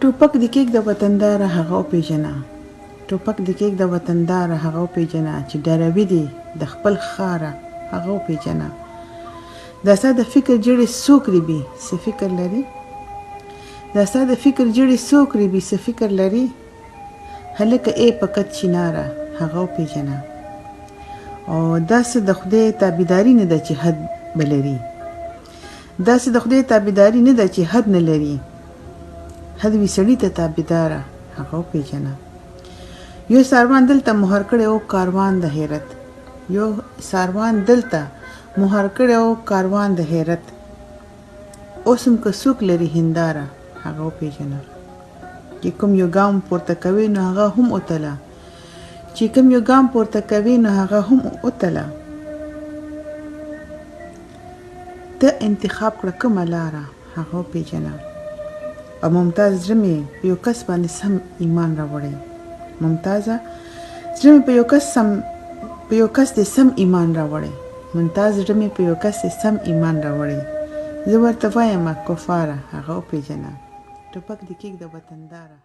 ټوپک د کېک د وطندار هغه وپېژنه ټوپک د کېک د وطندار هغه وپېژنه چې ډاروي دی د خپل ښاره هغه وپېژنه دا ستا د فکر جړې څوک ریبي څه فکر لري دا ستا د فکر جړې څوک ریبي څه فکر لري هلکه ای پکت چیناره هغه وپېژنه او داسې د خدای تابعداري نه ده چې حد به لري داسې د خدای تابعداري نه ده چې حد نه لري حد وي سړي ته تابعداره هغه وپېژنه یو ساروان دلته مهر کړی او کاروان د حیرت یو ساروان دلته مهر کړی او کاروان د حیرت اوس هم که څوک لري هنداره هغه وپېژنه چې کوم یو ګام پورته کوي نو هغه هم وتله چې کوم یو ګام پورته کوي نو هغه هم وتله ته انتخاب کړه کومه لاره هغه وپېژنه او ممتاز زړه مې په یو کس باندې سم ایمان راوړی ممتازه زړه مې په یو کس دې سم ایمان راوړی ممتاز زړه مې په یو کس دې سم ایمان راوړی زه ورته وایم کفاره هغه وپېژنه ټوپک د کېک د وطنداره